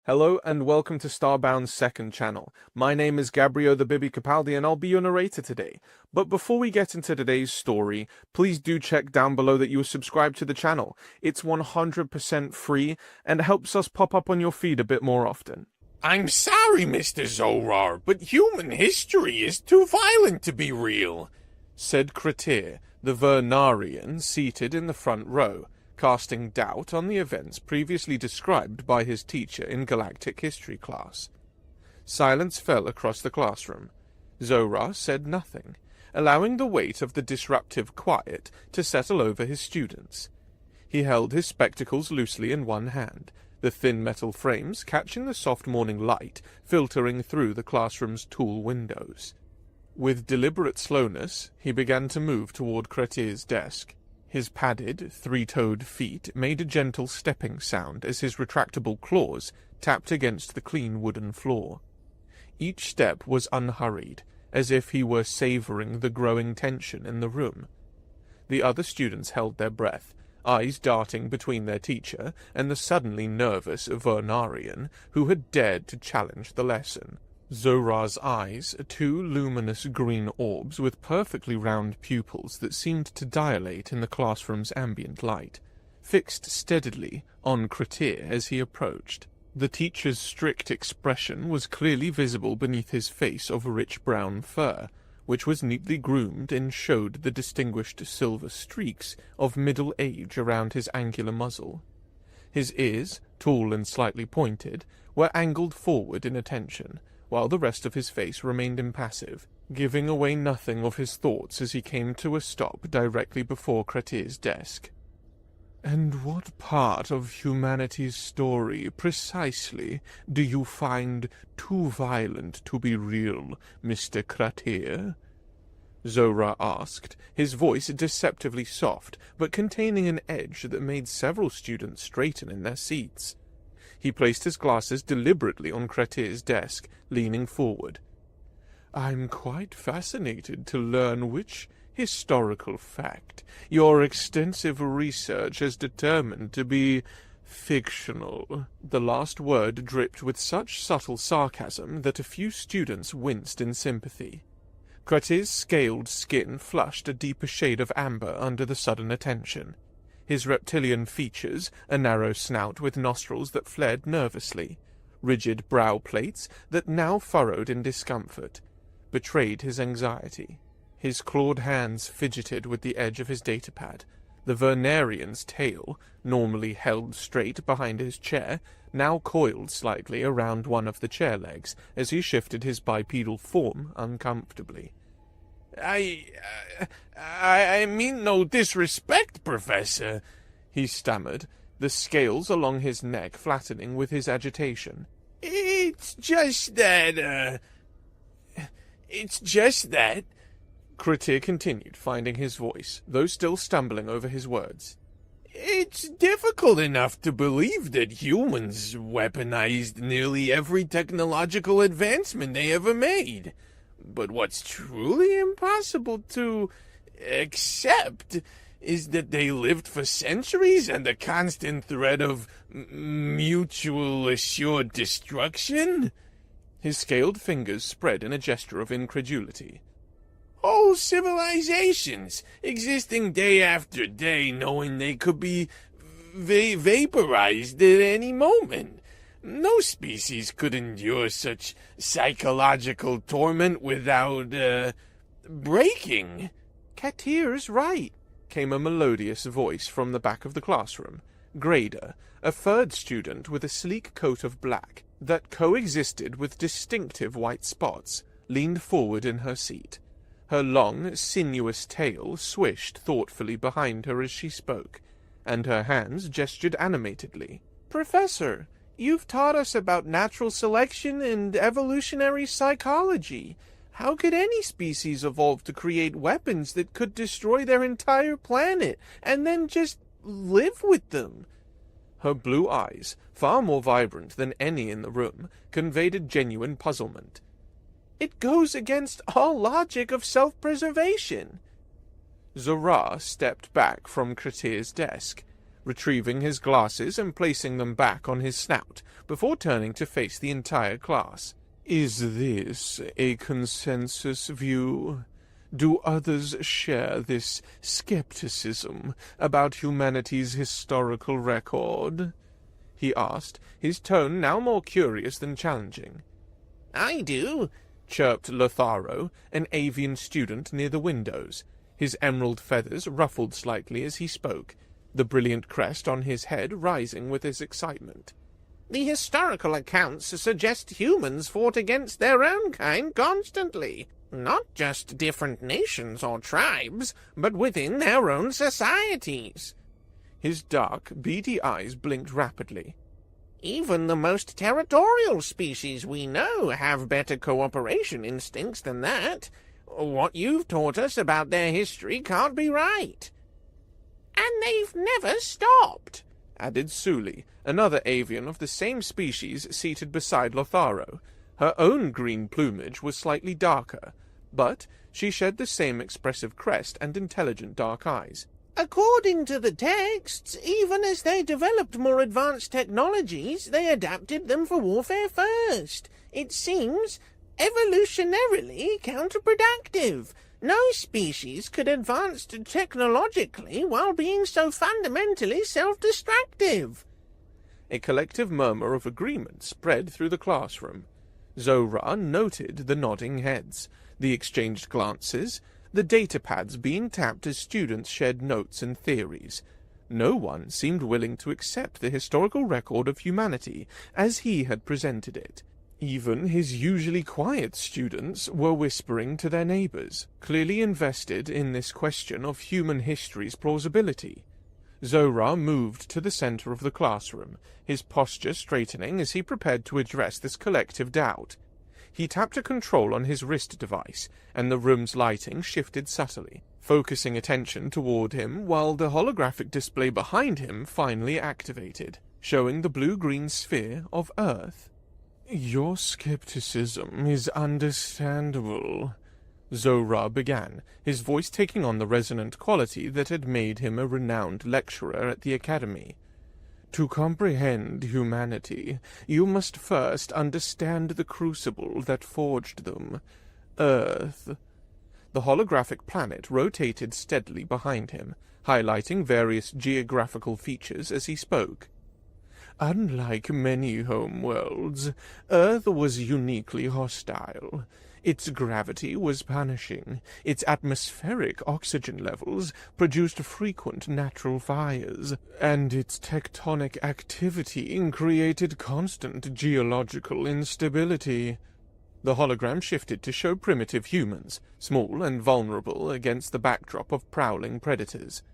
Hello and welcome to Starbound's second channel. My name is Gabriel the Bibi Capaldi and I'll be your narrator today. But before we get into today's story, please do check down below that you are subscribed to the channel. It's 100% free and helps us pop up on your feed a bit more often. I'm sorry, Mr. Zorar, but human history is too violent to be real, said Kretir, the Vernarian seated in the front row, casting doubt on the events previously described by his teacher in Galactic History class. Silence fell across the classroom. Zorar said nothing, allowing the weight of the disruptive quiet to settle over his students. He held his spectacles loosely in one hand, the thin metal frames catching the soft morning light filtering through the classroom's tall windows. With deliberate slowness, he began to move toward Kretir's desk. His padded, three-toed feet made a gentle stepping sound as his retractable claws tapped against the clean wooden floor. Each step was unhurried, as if he were savoring the growing tension in the room. The other students held their breath, eyes darting between their teacher and the suddenly nervous Vernarian who had dared to challenge the lesson. Zorar's eyes, two luminous green orbs with perfectly round pupils that seemed to dilate in the classroom's ambient light, fixed steadily on Kretir as he approached. The teacher's strict expression was clearly visible beneath his face of rich brown fur, which was neatly groomed and showed the distinguished silver streaks of middle age around his angular muzzle. His ears, tall and slightly pointed, were angled forward in attention, while the rest of his face remained impassive, giving away nothing of his thoughts as he came to a stop directly before Kretir's desk. "And what part of humanity's story, precisely, do you find too violent to be real, Mr. Kretir?" Zorar asked, his voice deceptively soft, but containing an edge that made several students straighten in their seats. He placed his glasses deliberately on Kretir's desk, leaning forward. "I'm quite fascinated to learn which historical fact your extensive research has determined to be fictional." The last word dripped with such subtle sarcasm that a few students winced in sympathy. Kretir's scaled skin flushed a deeper shade of amber under the sudden attention. His reptilian features, a narrow snout with nostrils that flared nervously, rigid brow plates that now furrowed in discomfort, betrayed his anxiety. His clawed hands fidgeted with the edge of his datapad. The Vernarian's tail, normally held straight behind his chair, now coiled slightly around one of the chair legs as he shifted his bipedal form uncomfortably. I mean no disrespect, Professor," he stammered, the scales along his neck flattening with his agitation. It's just that, Kretir continued, finding his voice, though still stumbling over his words. "It's difficult enough to believe that humans weaponized nearly every technological advancement they ever made. But what's truly impossible to accept is that they lived for centuries under constant threat of mutual assured destruction." His scaled fingers spread in a gesture of incredulity. "Whole civilizations existing day after day knowing they could be vaporized at any moment. No species could endure such psychological torment without, breaking." "Kretir's right," came a melodious voice from the back of the classroom. Grada, a third student with a sleek coat of black that coexisted with distinctive white spots, leaned forward in her seat. Her long, sinuous tail swished thoughtfully behind her as she spoke, and her hands gestured animatedly. "Professor, you've taught us about natural selection and evolutionary psychology. How could any species evolve to create weapons that could destroy their entire planet and then just live with them?" Her blue eyes, far more vibrant than any in the room, conveyed a genuine puzzlement. "It goes against all logic of self-preservation." Zorar stepped back from Kretir's desk, retrieving his glasses and placing them back on his snout before turning to face the entire class. "Is this a consensus view? Do others share this skepticism about humanity's historical record?" he asked, his tone now more curious than challenging. "I do," chirped Lotharo, an avian student near the windows. His emerald feathers ruffled slightly as he spoke, the brilliant crest on his head rising with his excitement. "The historical accounts suggest humans fought against their own kind constantly. Not just different nations or tribes, but within their own societies." His dark, beady eyes blinked rapidly. "Even the most territorial species we know have better cooperation instincts than that. What you've taught us about their history can't be right." "And they've never stopped," added Suli, another avian of the same species seated beside Lotharo. Her own green plumage was slightly darker, but she shed the same expressive crest and intelligent dark eyes. "According to the texts, even as they developed more advanced technologies, they adapted them for warfare first. It seems evolutionarily counterproductive. No species could advance technologically while being so fundamentally self-destructive." A collective murmur of agreement spread through the classroom. Zora noted the nodding heads, the exchanged glances, the datapads being tapped as students shared notes and theories. No one seemed willing to accept the historical record of humanity as he had presented it. Even his usually quiet students were whispering to their neighbors, clearly invested in this question of human history's plausibility. Zora moved to the center of the classroom, his posture straightening as he prepared to address this collective doubt. He tapped a control on his wrist device, and the room's lighting shifted subtly, focusing attention toward him while the holographic display behind him finally activated, showing the blue-green sphere of Earth. "Your skepticism is understandable," Zora began, his voice taking on the resonant quality that had made him a renowned lecturer at the Academy. "To comprehend humanity, you must first understand the crucible that forged them, Earth." The holographic planet rotated steadily behind him, highlighting various geographical features as he spoke. "Unlike many homeworlds, Earth was uniquely hostile. Its gravity was punishing. Its atmospheric oxygen levels produced frequent natural fires, and its tectonic activity created constant geological instability." The hologram shifted to show primitive humans, small and vulnerable against the backdrop of prowling predators.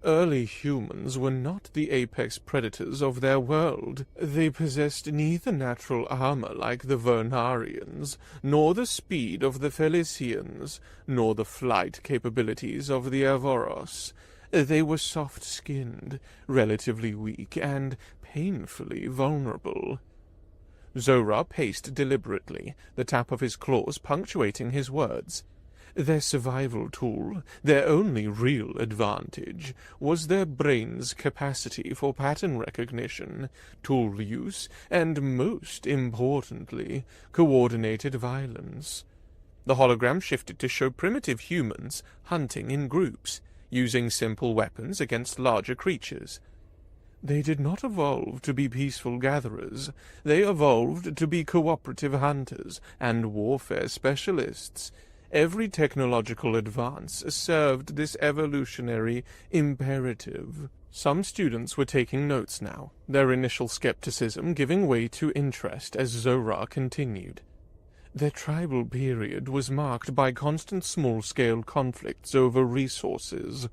Early humans were not the apex predators of their world. They possessed neither natural armor like the Vernarians, nor the speed of the Felicians, nor the flight capabilities of the Avoros. They were soft-skinned, relatively weak, and painfully vulnerable. Zora paced deliberately, the tap of his claws punctuating his words. Their survival tool, their only real advantage, was their brain's capacity for pattern recognition, tool use, and, most importantly, coordinated violence. The hologram shifted to show primitive humans hunting in groups, using simple weapons against larger creatures. They did not evolve to be peaceful gatherers. They evolved to be cooperative hunters and warfare specialists. Every technological advance served this evolutionary imperative. Some students were taking notes now, their initial skepticism giving way to interest as Zora continued. Their tribal period was marked by constant small-scale conflicts over resources,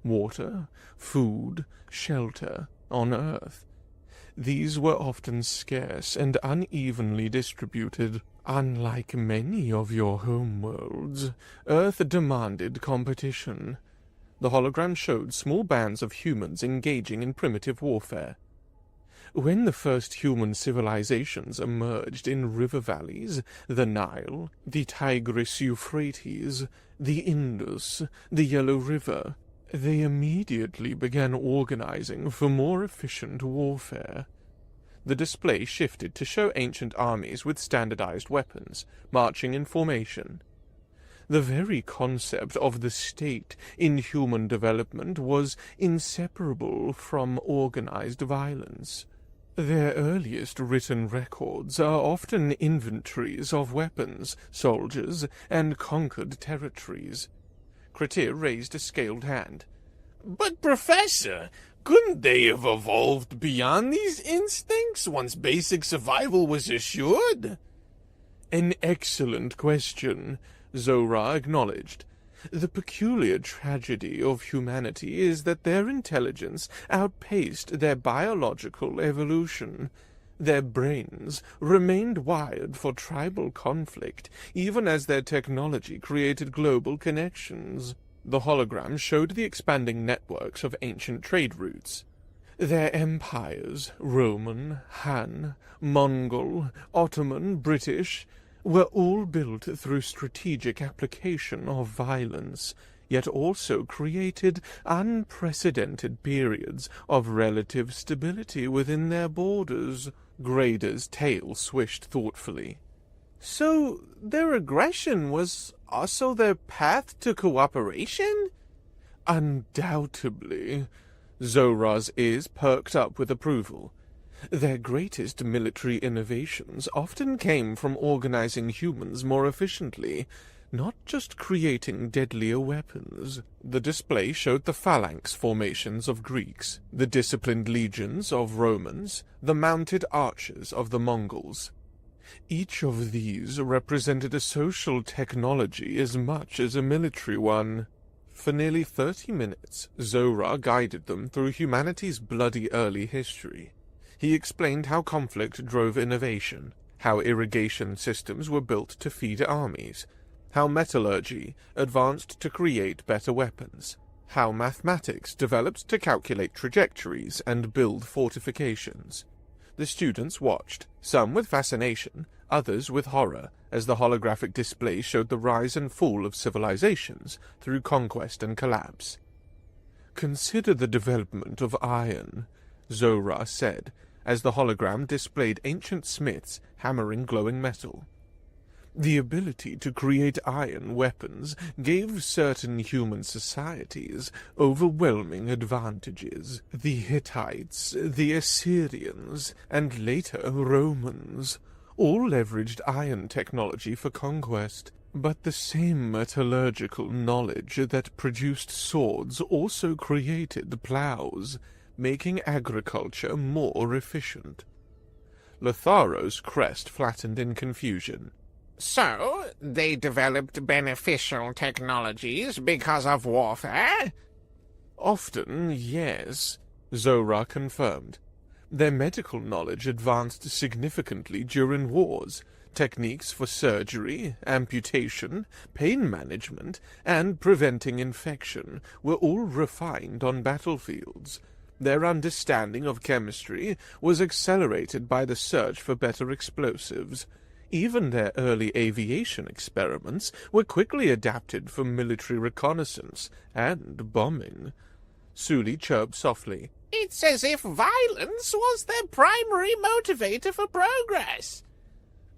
water, food, shelter, on Earth. These were often scarce and unevenly distributed. Unlike many of your homeworlds, Earth demanded competition. The hologram showed small bands of humans engaging in primitive warfare. When the first human civilizations emerged in river valleys, the Nile, the Tigris-Euphrates, the Indus, the Yellow River, They immediately began organizing for more efficient warfare. The display shifted to show ancient armies with standardized weapons, marching in formation. The very concept of the state in human development was inseparable from organized violence. Their earliest written records are often inventories of weapons, soldiers, and conquered territories. Kretir raised a scaled hand. But, Professor, couldn't they have evolved beyond these instincts once basic survival was assured? An excellent question, Zora acknowledged. The peculiar tragedy of humanity is that their intelligence outpaced their biological evolution. Their brains remained wired for tribal conflict, even as their technology created global connections. The hologram showed the expanding networks of ancient trade routes. Their empires, Roman, Han, Mongol, Ottoman, British, were all built through strategic application of violence, yet also created unprecedented periods of relative stability within their borders. Grader's tail swished thoughtfully. So their aggression was also their path to cooperation? Undoubtedly. Zora's ears perked up with approval. Their greatest military innovations often came from organizing humans more efficiently, not just creating deadlier weapons. The display showed the phalanx formations of Greeks, the disciplined legions of Romans, the mounted archers of the Mongols. Each of these represented a social technology as much as a military one. For nearly 30 minutes, Zora guided them through humanity's bloody early history. He explained how conflict drove innovation, how irrigation systems were built to feed armies, how metallurgy advanced to create better weapons, how mathematics developed to calculate trajectories and build fortifications. The students watched, some with fascination, others with horror, as the holographic display showed the rise and fall of civilizations through conquest and collapse. "Consider the development of iron," Zora said, as the hologram displayed ancient smiths hammering glowing metal. The ability to create iron weapons gave certain human societies overwhelming advantages. The Hittites, the Assyrians, and later Romans all leveraged iron technology for conquest. But the same metallurgical knowledge that produced swords also created plows, making agriculture more efficient. Lotharo's crest flattened in confusion. So, they developed beneficial technologies because of warfare? Often, yes, Zora confirmed. Their medical knowledge advanced significantly during wars. Techniques for surgery, amputation, pain management, and preventing infection were all refined on battlefields. Their understanding of chemistry was accelerated by the search for better explosives. Even their early aviation experiments were quickly adapted for military reconnaissance and bombing. Suli chirped softly. It's as if violence was their primary motivator for progress.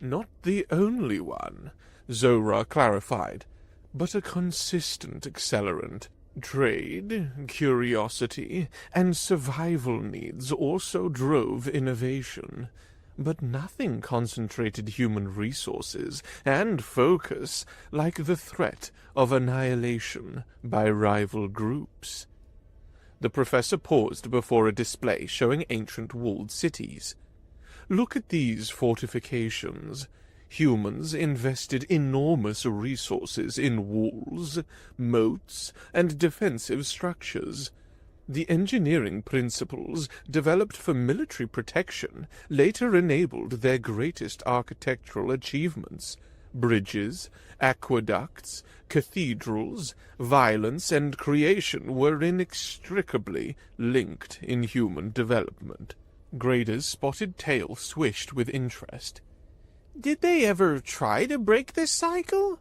Not the only one, Zora clarified, but a consistent accelerant. Trade, curiosity, and survival needs also drove innovation. But nothing concentrated human resources and focus like the threat of annihilation by rival groups. The professor paused before a display showing ancient walled cities. Look at these fortifications. Humans invested enormous resources in walls, moats, and defensive structures. The engineering principles developed for military protection later enabled their greatest architectural achievements. Bridges, aqueducts, cathedrals, violence, and creation were inextricably linked in human development. Grader's spotted tail swished with interest. Did they ever try to break this cycle?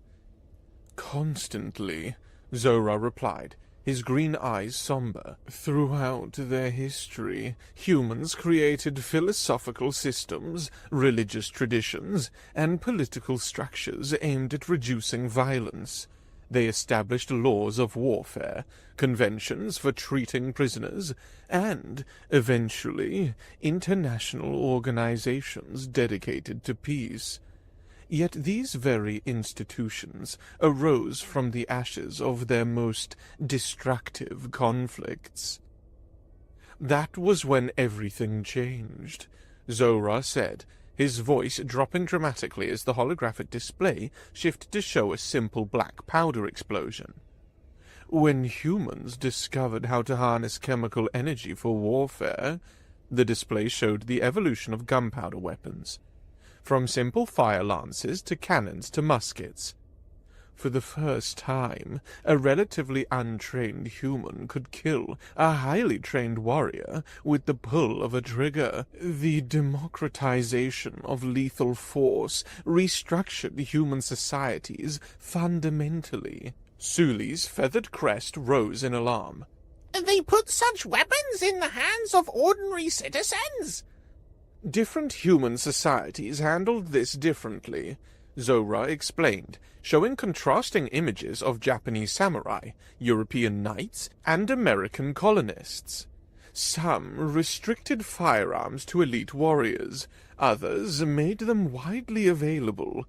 Constantly, Zora replied, his green eyes somber. Throughout their history, humans created philosophical systems, religious traditions, and political structures aimed at reducing violence. They established laws of warfare, conventions for treating prisoners, and, eventually, international organizations dedicated to peace. Yet these very institutions arose from the ashes of their most destructive conflicts. That was when everything changed, Zora said, his voice dropping dramatically as the holographic display shifted to show a simple black powder explosion. When humans discovered how to harness chemical energy for warfare, the display showed the evolution of gunpowder weapons, from simple fire lances to cannons to muskets. For the first time, a relatively untrained human could kill a highly trained warrior with the pull of a trigger. The democratization of lethal force restructured human societies fundamentally. Suli's feathered crest rose in alarm. They put such weapons in the hands of ordinary citizens? Different human societies handled this differently, Zora explained, showing contrasting images of Japanese samurai, European knights, and American colonists. Some restricted firearms to elite warriors, others made them widely available.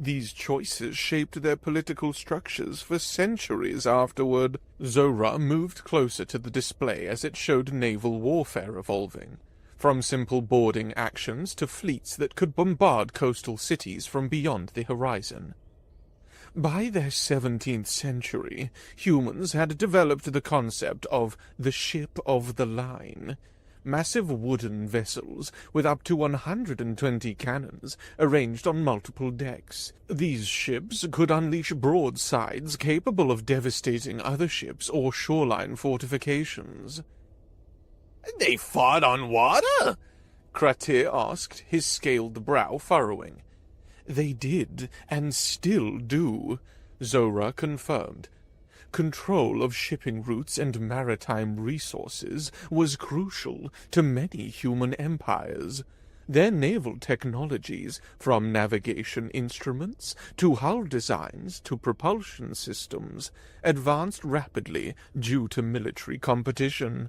These choices shaped their political structures for centuries afterward. Zora moved closer to the display as it showed naval warfare evolving, from simple boarding actions to fleets that could bombard coastal cities from beyond the horizon. By their 17th century, humans had developed the concept of the ship of the line. Massive wooden vessels with up to 120 cannons arranged on multiple decks. These ships could unleash broadsides capable of devastating other ships or shoreline fortifications. They fought on water? Kratir asked, his scaled brow furrowing. They did, and still do, Zora confirmed. Control of shipping routes and maritime resources was crucial to many human empires. Their naval technologies, from navigation instruments to hull designs to propulsion systems, advanced rapidly due to military competition.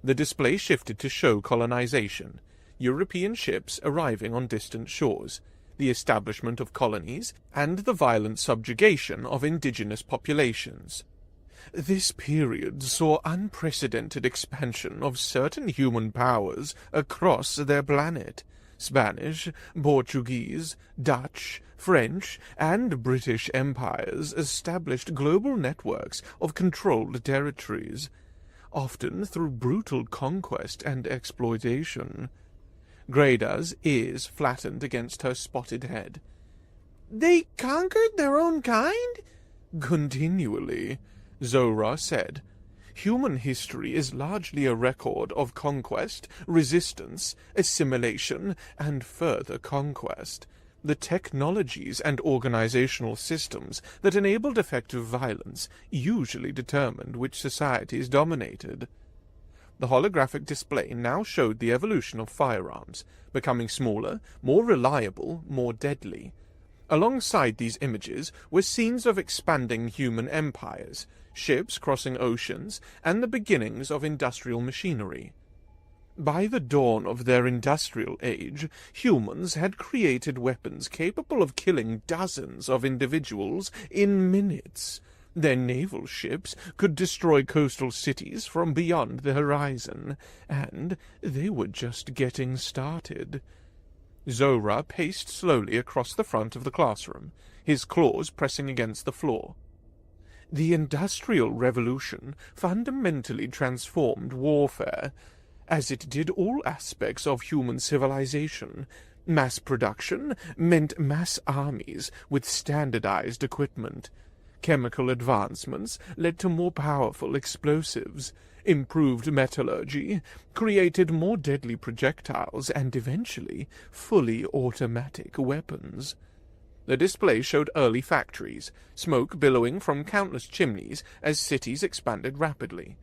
The display shifted to show colonization, European ships arriving on distant shores, the establishment of colonies, and the violent subjugation of indigenous populations. This period saw unprecedented expansion of certain human powers across their planet. Spanish, Portuguese, Dutch, French, and British empires established global networks of controlled territories, often through brutal conquest and exploitation. Grada's ears flattened against her spotted head. They conquered their own kind? Continually, Zora said. Human history is largely a record of conquest, resistance, assimilation, and further conquest. The technologies and organizational systems that enabled effective violence usually determined which societies dominated. The holographic display now showed the evolution of firearms, becoming smaller, more reliable, more deadly. Alongside these images were scenes of expanding human empires, ships crossing oceans, and the beginnings of industrial machinery. By the dawn of their industrial age, humans had created weapons capable of killing dozens of individuals in minutes. Their naval ships could destroy coastal cities from beyond the horizon, and they were just getting started. Zora paced slowly across the front of the classroom, his claws pressing against the floor. The Industrial Revolution fundamentally transformed warfare, as it did all aspects of human civilization. Mass production meant mass armies with standardized equipment. Chemical advancements led to more powerful explosives. Improved metallurgy created more deadly projectiles and eventually fully automatic weapons. The display showed early factories, smoke billowing from countless chimneys as cities expanded rapidly.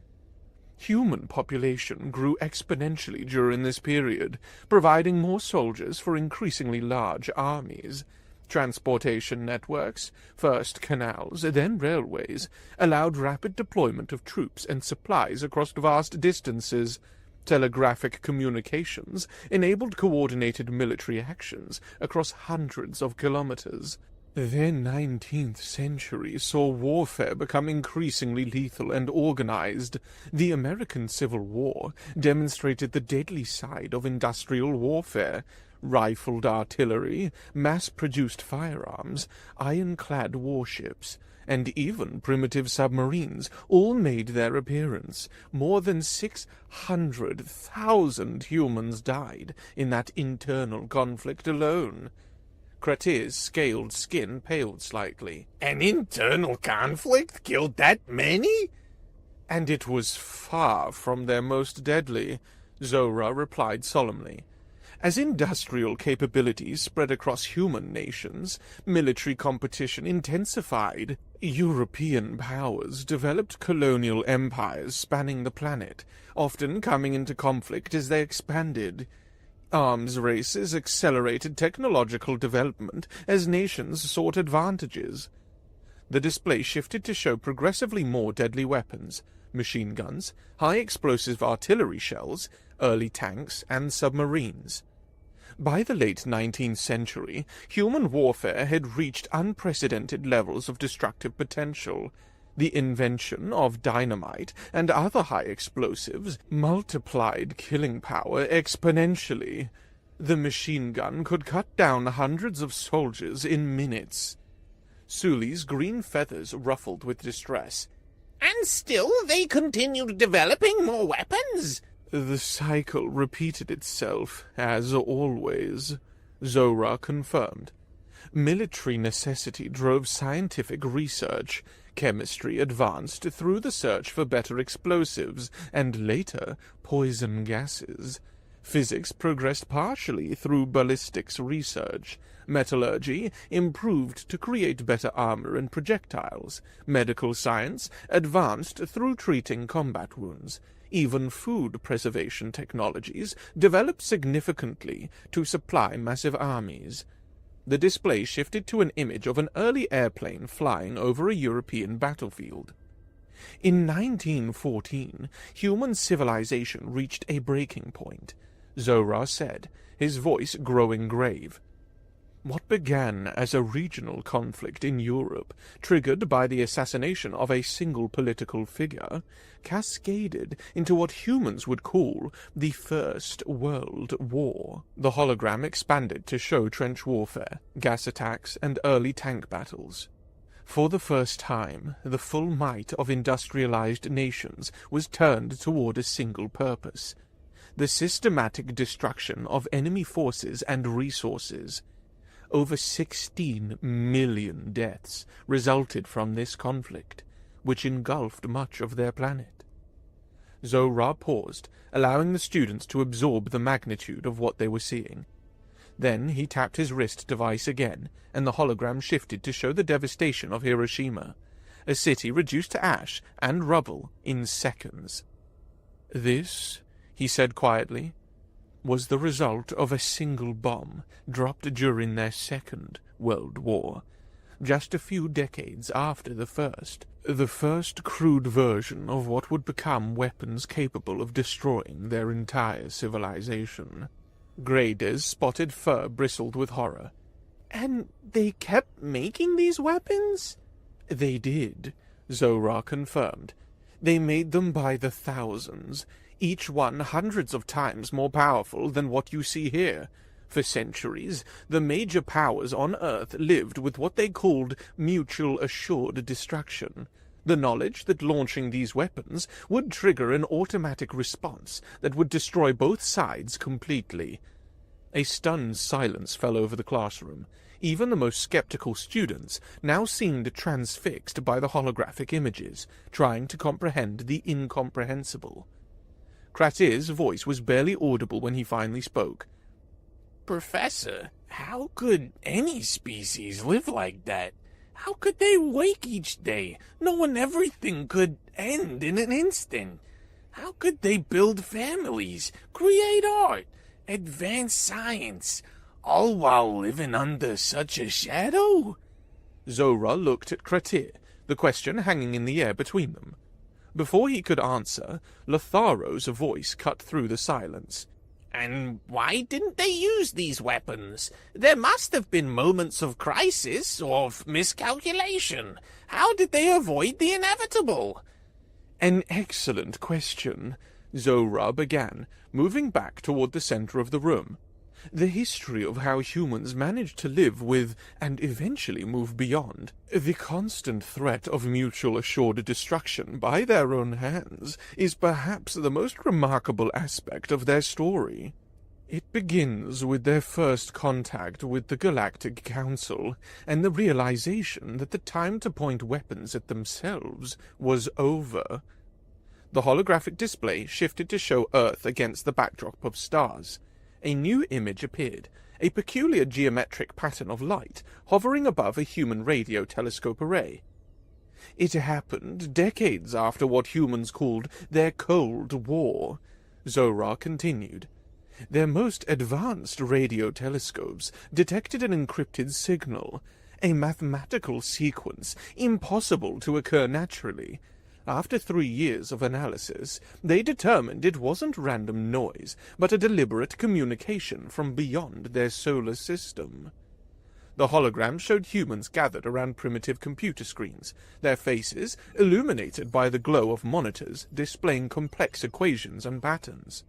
Human population grew exponentially during this period, providing more soldiers for increasingly large armies. Transportation networks, first canals, then railways, allowed rapid deployment of troops and supplies across vast distances. Telegraphic communications enabled coordinated military actions across hundreds of kilometers. The 19th century saw warfare become increasingly lethal and organized. The American Civil War demonstrated the deadly side of industrial warfare. Rifled artillery, mass-produced firearms, ironclad warships, and even primitive submarines all made their appearance. More than 600,000 humans died in that internal conflict alone. Kratir's scaled skin paled slightly. An internal conflict killed that many? And it was far from their most deadly, Zora replied solemnly. As industrial capabilities spread across human nations, military competition intensified. European powers developed colonial empires spanning the planet, often coming into conflict as they expanded. Arms races accelerated technological development as nations sought advantages. The display shifted to show progressively more deadly weapons, machine guns, high-explosive artillery shells, early tanks, and submarines. By the late 19th century, human warfare had reached unprecedented levels of destructive potential. The invention of dynamite and other high explosives multiplied killing power exponentially. The machine gun could cut down hundreds of soldiers in minutes. Suli's green feathers ruffled with distress. And still they continued developing more weapons? The cycle repeated itself, as always, Zora confirmed. Military necessity drove scientific research. Chemistry advanced through the search for better explosives, and later, poison gases. Physics progressed partially through ballistics research. Metallurgy improved to create better armor and projectiles. Medical science advanced through treating combat wounds. Even food preservation technologies developed significantly to supply massive armies. The display shifted to an image of an early airplane flying over a European battlefield. In 1914, human civilization reached a breaking point, Zora said, his voice growing grave. What began as a regional conflict in Europe, triggered by the assassination of a single political figure, cascaded into what humans would call the First World War. The hologram expanded to show trench warfare, gas attacks, and early tank battles. For the first time, the full might of industrialized nations was turned toward a single purpose: the systematic destruction of enemy forces and resources. Over 16 million deaths resulted from this conflict, which engulfed much of their planet. Zora paused, allowing the students to absorb the magnitude of what they were seeing. Then he tapped his wrist device again, and the hologram shifted to show the devastation of Hiroshima, a city reduced to ash and rubble in seconds. This, he said quietly, was the result of a single bomb dropped during their Second World War, just a few decades after the first. The first crude version of what would become weapons capable of destroying their entire civilization. Grayder's spotted fur bristled with horror. And they kept making these weapons? They did, Zora confirmed. They made them by the thousands, each one hundreds of times more powerful than what you see here. For centuries, the major powers on Earth lived with what they called mutual assured destruction, the knowledge that launching these weapons would trigger an automatic response that would destroy both sides completely. A stunned silence fell over the classroom. Even the most skeptical students now seemed transfixed by the holographic images, trying to comprehend the incomprehensible. Kratir's voice was barely audible when he finally spoke. Professor, How could any species live like that? How could they wake each day, knowing everything could end in an instant? How could they build families, create art, advance science, all while living under such a shadow? Zora looked at Kratir, the question hanging in the air between them. Before he could answer, Lotharo's voice cut through the silence. And why didn't they use these weapons? There must have been moments of crisis or of miscalculation. How did they avoid the inevitable? An excellent question, Zora began, moving back toward the center of the room. The history of how humans managed to live with, and eventually move beyond, the constant threat of mutual assured destruction by their own hands is perhaps the most remarkable aspect of their story. It begins with their first contact with the Galactic Council, and the realization that the time to point weapons at themselves was over. The holographic display shifted to show Earth against the backdrop of stars. A new image appeared, a peculiar geometric pattern of light hovering above a human radio telescope array. It happened decades after what humans called their Cold War, Zora continued. Their most advanced radio telescopes detected an encrypted signal, a mathematical sequence impossible to occur naturally. After 3 years of analysis, they determined it wasn't random noise, but a deliberate communication from beyond their solar system. The hologram showed humans gathered around primitive computer screens, their faces illuminated by the glow of monitors displaying complex equations and patterns.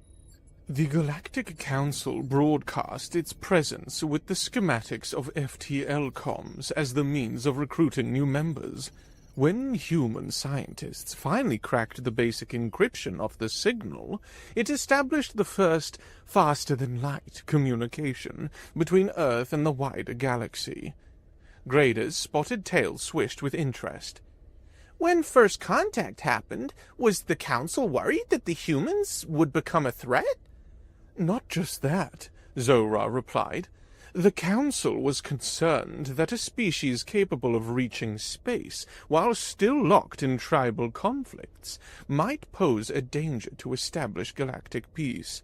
The Galactic Council broadcast its presence with the schematics of FTL comms as the means of recruiting new members. When human scientists finally cracked the basic encryption of the signal, it established the first faster-than-light communication between Earth and the wider galaxy. Graders spotted tails swished with interest. When first contact happened, was the Council worried that the humans would become a threat? Not just that, Zora replied. The Council was concerned that a species capable of reaching space, while still locked in tribal conflicts, might pose a danger to established galactic peace.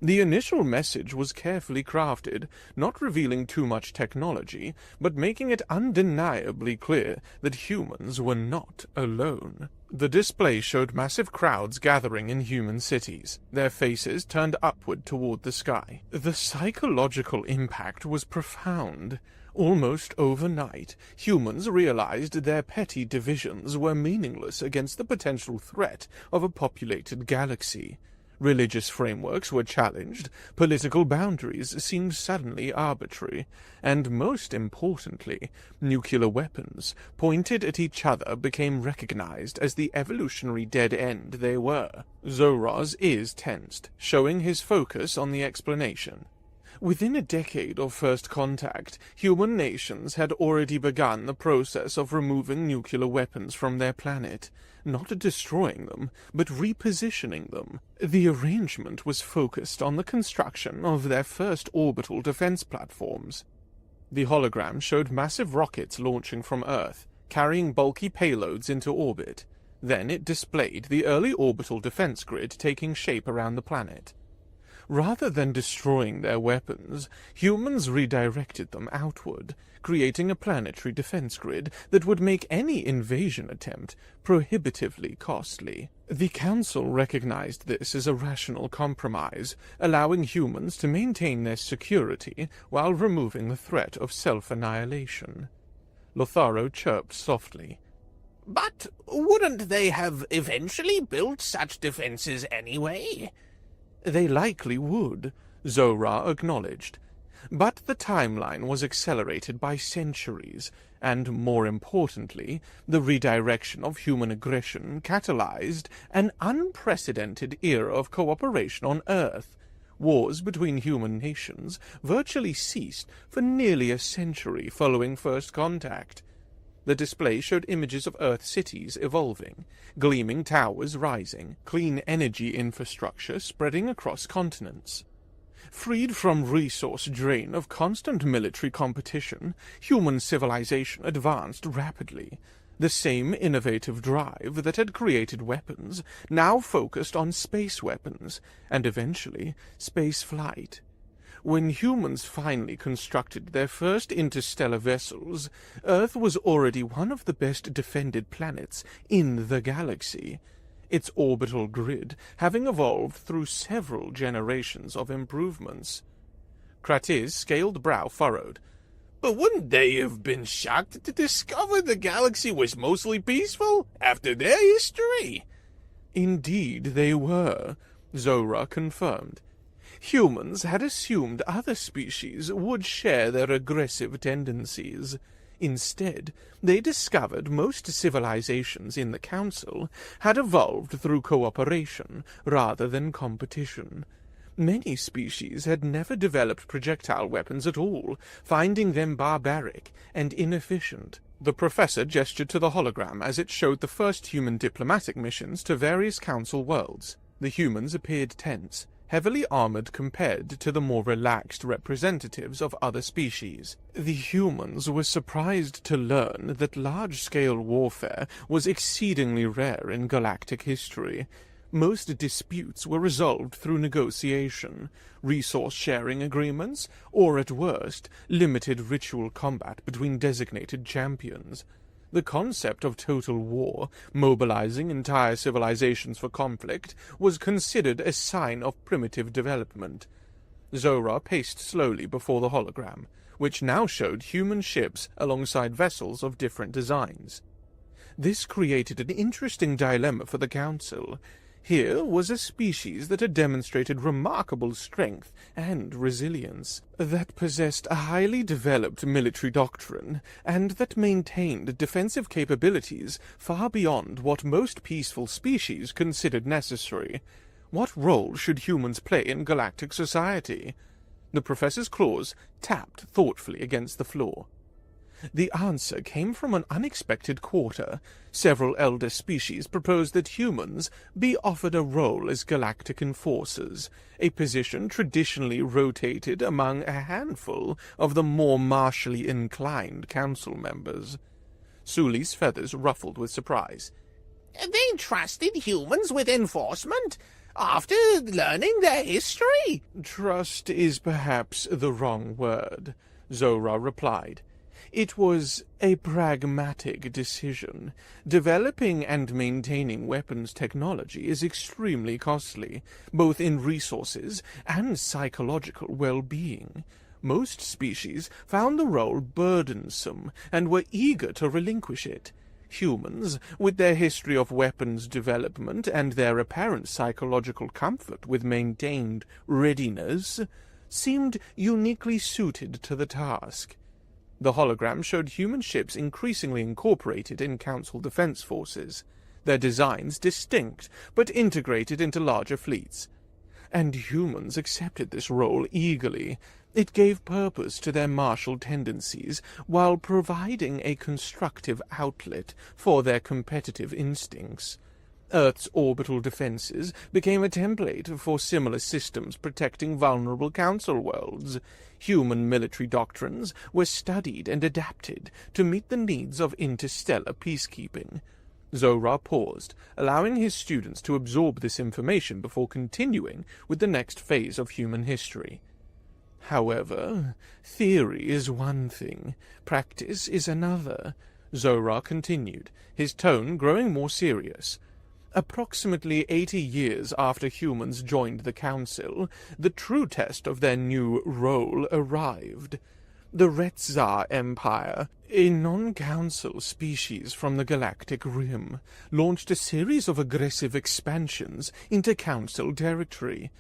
The initial message was carefully crafted, not revealing too much technology, but making it undeniably clear that humans were not alone. The display showed massive crowds gathering in human cities, their faces turned upward toward the sky. The psychological impact was profound. Almost overnight, humans realized their petty divisions were meaningless against the potential threat of a populated galaxy. Religious frameworks were challenged, political boundaries seemed suddenly arbitrary, and most importantly, nuclear weapons pointed at each other became recognized as the evolutionary dead end they were. Zora's ears tensed, showing his focus on the explanation. Within a decade of first contact, human nations had already begun the process of removing nuclear weapons from their planet, not destroying them, but repositioning them. The arrangement was focused on the construction of their first orbital defense platforms. The hologram showed massive rockets launching from Earth, carrying bulky payloads into orbit. Then it displayed the early orbital defense grid taking shape around the planet. Rather than destroying their weapons, humans redirected them outward, creating a planetary defense grid that would make any invasion attempt prohibitively costly. The Council recognized this as a rational compromise, allowing humans to maintain their security while removing the threat of self-annihilation. Lotharo chirped softly. But wouldn't they have eventually built such defenses anyway? They likely would, Zora acknowledged. But the timeline was accelerated by centuries, and more importantly, the redirection of human aggression catalyzed an unprecedented era of cooperation on Earth. Wars between human nations virtually ceased for nearly a century following first contact. The display showed images of Earth cities evolving, gleaming towers rising, clean energy infrastructure spreading across continents. Freed from resource drain of constant military competition, human civilization advanced rapidly. The same innovative drive that had created weapons now focused on space weapons, and eventually space flight. When humans finally constructed their first interstellar vessels, Earth was already one of the best defended planets in the galaxy, its orbital grid having evolved through several generations of improvements. Kratis' scaled brow furrowed. But wouldn't they have been shocked to discover the galaxy was mostly peaceful after their history? Indeed they were, Zora confirmed. Humans had assumed other species would share their aggressive tendencies. Instead, they discovered most civilizations in the Council had evolved through cooperation rather than competition. Many species had never developed projectile weapons at all, finding them barbaric and inefficient. The professor gestured to the hologram as it showed the first human diplomatic missions to various Council worlds. The humans appeared tense, heavily armored compared to the more relaxed representatives of other species. The humans were surprised to learn that large-scale warfare was exceedingly rare in galactic history. Most disputes were resolved through negotiation, resource-sharing agreements, or at worst, limited ritual combat between designated champions. The concept of total war, mobilizing entire civilizations for conflict, was considered a sign of primitive development. Zora paced slowly before the hologram, which now showed human ships alongside vessels of different designs. This created an interesting dilemma for the Council. Here was a species that had demonstrated remarkable strength and resilience, that possessed a highly developed military doctrine, and that maintained defensive capabilities far beyond what most peaceful species considered necessary. What role should humans play in galactic society? The professor's claws tapped thoughtfully against the floor. The answer came from an unexpected quarter. Several elder species proposed that humans be offered a role as galactic enforcers, a position traditionally rotated among a handful of the more martially inclined council members. Suli's feathers ruffled with surprise. They trusted humans with enforcement after learning their history? Trust is perhaps the wrong word, Zora replied. It was a pragmatic decision. Developing and maintaining weapons technology is extremely costly, both in resources and psychological well-being. Most species found the role burdensome and were eager to relinquish it. Humans, with their history of weapons development and their apparent psychological comfort with maintained readiness, seemed uniquely suited to the task. The hologram showed human ships increasingly incorporated in Council defense forces, their designs distinct but integrated into larger fleets. And humans accepted this role eagerly. It gave purpose to their martial tendencies while providing a constructive outlet for their competitive instincts. Earth's orbital defenses became a template for similar systems protecting vulnerable Council worlds. Human military doctrines were studied and adapted to meet the needs of interstellar peacekeeping. Zora paused, allowing his students to absorb this information before continuing with the next phase of human history. However, theory is one thing, practice is another, Zora continued, his tone growing more serious. Approximately 80 years after humans joined the Council, the true test of their new role arrived. The Retzar Empire, a non-Council species from the Galactic Rim, launched a series of aggressive expansions into Council territory.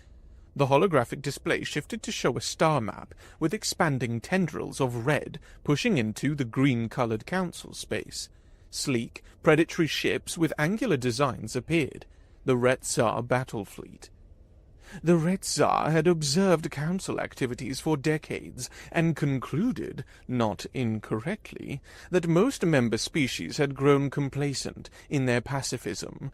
The holographic display shifted to show a star map with expanding tendrils of red pushing into the green-colored Council space. Sleek, predatory ships with angular designs appeared, the Retzar battle fleet. The Retzar had observed Council activities for decades and concluded, not incorrectly, that most member species had grown complacent in their pacifism.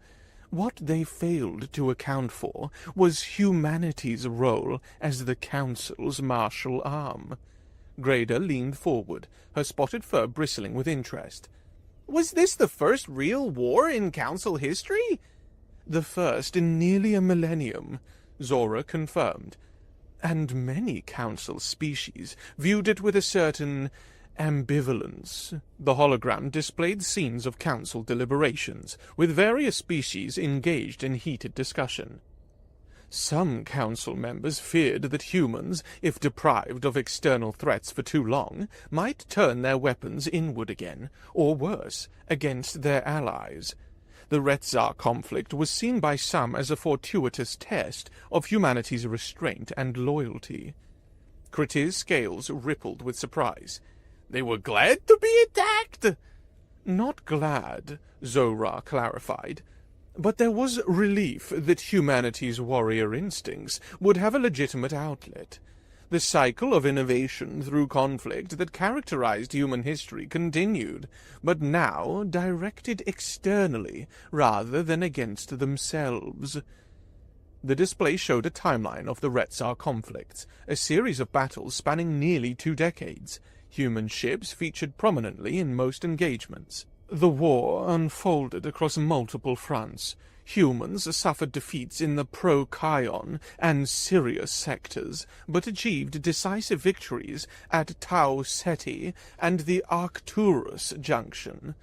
What they failed to account for was humanity's role as the Council's martial arm. Grada leaned forward, her spotted fur bristling with interest. Was this the first real war in Council history? The first in nearly a millennium, Zora confirmed, and many Council species viewed it with a certain ambivalence. The hologram displayed scenes of Council deliberations, with various species engaged in heated discussion. Some Council members feared that humans, if deprived of external threats for too long, might turn their weapons inward again, or worse, against their allies. The Retzar conflict was seen by some as a fortuitous test of humanity's restraint and loyalty. Kriti's scales rippled with surprise. They were glad to be attacked? Not glad, Zora clarified. But there was relief that humanity's warrior instincts would have a legitimate outlet. The cycle of innovation through conflict that characterized human history continued, but now directed externally rather than against themselves. The display showed a timeline of the Retzar conflicts, a series of battles spanning nearly 2 decades. Human ships featured prominently in most engagements. The war unfolded across multiple fronts. Humans suffered defeats in the Pro-Kion and Sirius sectors, but achieved decisive victories at Tau Ceti and the Arcturus Junction.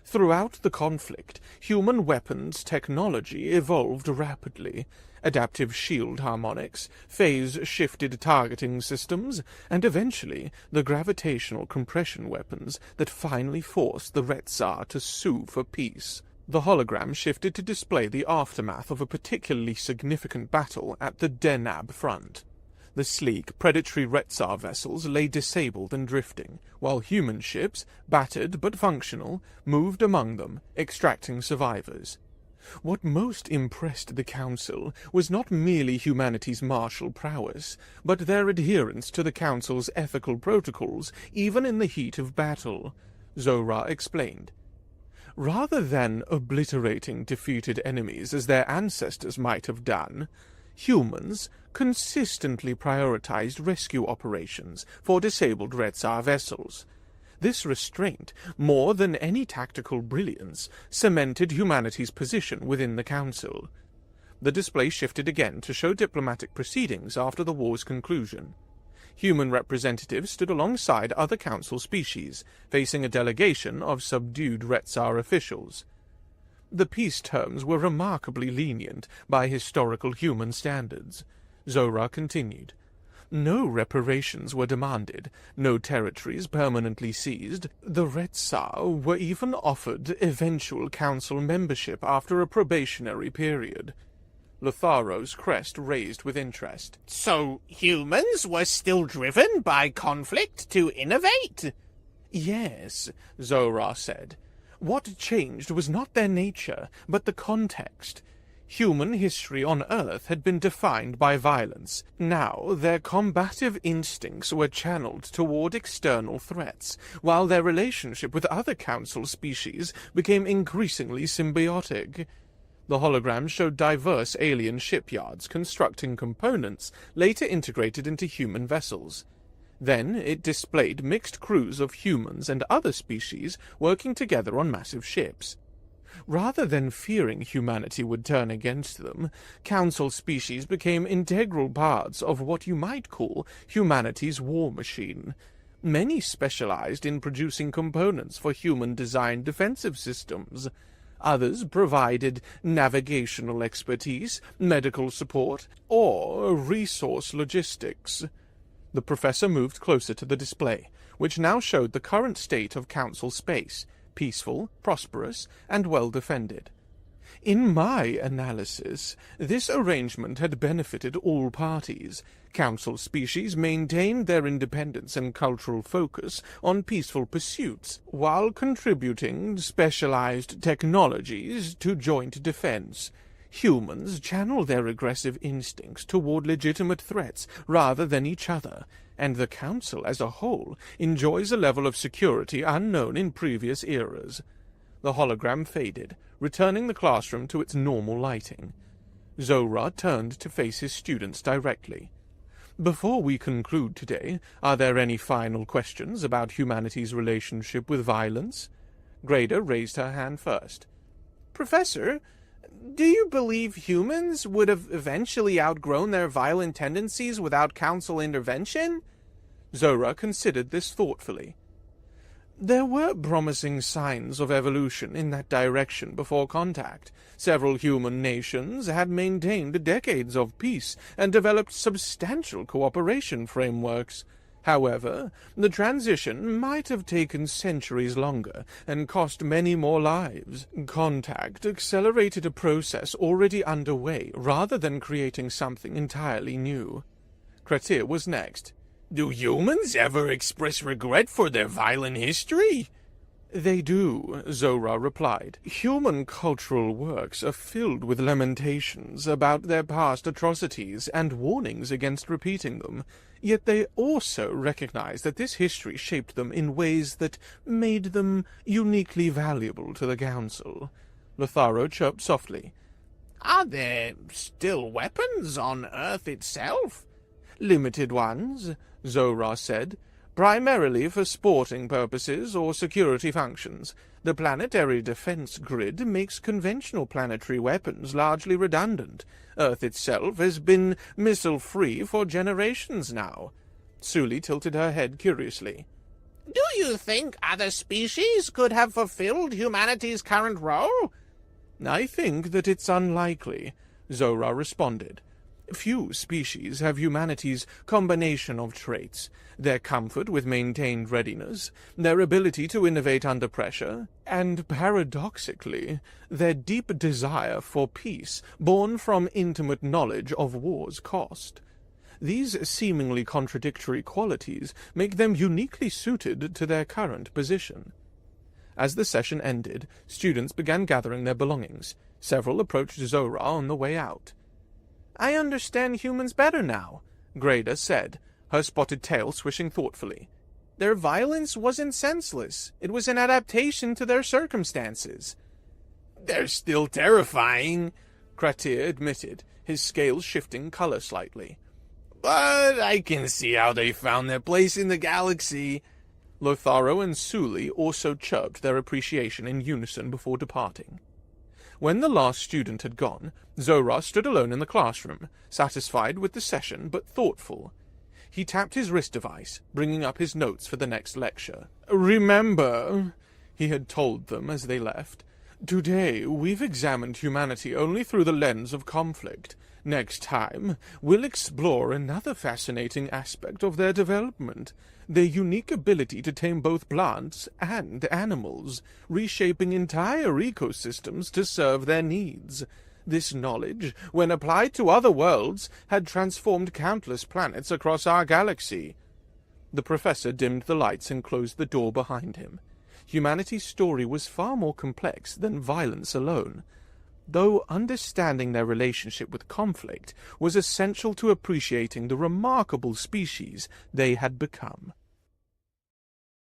Throughout the conflict, human weapons technology evolved rapidly. Adaptive shield harmonics, phase-shifted targeting systems, and eventually the gravitational compression weapons that finally forced the Retzar to sue for peace. The hologram shifted to display the aftermath of a particularly significant battle at the Denab front. The sleek, predatory Retzar vessels lay disabled and drifting, while human ships, battered but functional, moved among them, extracting survivors. What most impressed the Council was not merely humanity's martial prowess, but their adherence to the Council's ethical protocols, even in the heat of battle, Zora explained. Rather than obliterating defeated enemies as their ancestors might have done, humans consistently prioritized rescue operations for disabled Retzar vessels. This restraint, more than any tactical brilliance, cemented humanity's position within the Council. The display shifted again to show diplomatic proceedings after the war's conclusion. Human representatives stood alongside other Council species, facing a delegation of subdued Retzar officials. The peace terms were remarkably lenient by historical human standards. Zora continued. No reparations were demanded, no territories permanently seized. The Retzar were even offered eventual Council membership after a probationary period. Lotharo's crest raised with interest. So humans were still driven by conflict to innovate? Yes, Zora said. What changed was not their nature, but the context. Human history on Earth had been defined by violence. Now their combative instincts were channeled toward external threats, while their relationship with other Council species became increasingly symbiotic. The hologram showed diverse alien shipyards constructing components later integrated into human vessels. Then it displayed mixed crews of humans and other species working together on massive ships. Rather than fearing humanity would turn against them, Council species became integral parts of what you might call humanity's war machine. Many specialized in producing components for human-designed defensive systems. Others provided navigational expertise, medical support, or resource logistics. The professor moved closer to the display, which now showed the current state of Council space, peaceful, prosperous, and well-defended. In my analysis, this arrangement had benefited all parties. Council species maintained their independence and cultural focus on peaceful pursuits, while contributing specialized technologies to joint defense. Humans channel their aggressive instincts toward legitimate threats rather than each other, and the Council as a whole enjoys a level of security unknown in previous eras. The hologram faded, returning the classroom to its normal lighting. Zora turned to face his students directly. Before we conclude today, are there any final questions about humanity's relationship with violence? Grada raised her hand first. Professor, do you believe humans would have eventually outgrown their violent tendencies without council intervention? Zora considered this thoughtfully. There were promising signs of evolution in that direction before contact. Several human nations had maintained decades of peace and developed substantial cooperation frameworks. However, the transition might have taken centuries longer and cost many more lives. Contact accelerated a process already underway rather than creating something entirely new. Kretir was next. Do humans ever express regret for their violent history? They do, Zora replied. Human cultural works are filled with lamentations about their past atrocities and warnings against repeating them, yet they also recognize that this history shaped them in ways that made them uniquely valuable to the Council. Lotharo chirped softly. Are there still weapons on Earth itself? Limited ones, Zora said, primarily for sporting purposes or security functions. The planetary defense grid makes conventional planetary weapons largely redundant. Earth itself has been missile-free for generations now. Suli tilted her head curiously. Do you think other species could have fulfilled humanity's current role? I think that it's unlikely, Zora responded. Few species have humanity's combination of traits: their comfort with maintained readiness, their ability to innovate under pressure, and, paradoxically, their deep desire for peace, born from intimate knowledge of war's cost. These seemingly contradictory qualities make them uniquely suited to their current position. As the session ended, students began gathering their belongings. Several approached Zora on the way out. I understand humans better now, Grada said, her spotted tail swishing thoughtfully. Their violence wasn't senseless. It was an adaptation to their circumstances. They're still terrifying, Kretir admitted, his scales shifting color slightly. But I can see how they found their place in the galaxy. Lotharo and Suli also chirped their appreciation in unison before departing. When the last student had gone, Zora stood alone in the classroom, satisfied with the session but thoughtful. He tapped his wrist device, bringing up his notes for the next lecture. "Remember," he had told them as they left, "today we've examined humanity only through the lens of conflict. Next time, we'll explore another fascinating aspect of their development, their unique ability to tame both plants and animals, reshaping entire ecosystems to serve their needs. This knowledge, when applied to other worlds, had transformed countless planets across our galaxy." The professor dimmed the lights and closed the door behind him. Humanity's story was far more complex than violence alone, though understanding their relationship with conflict was essential to appreciating the remarkable species they had become.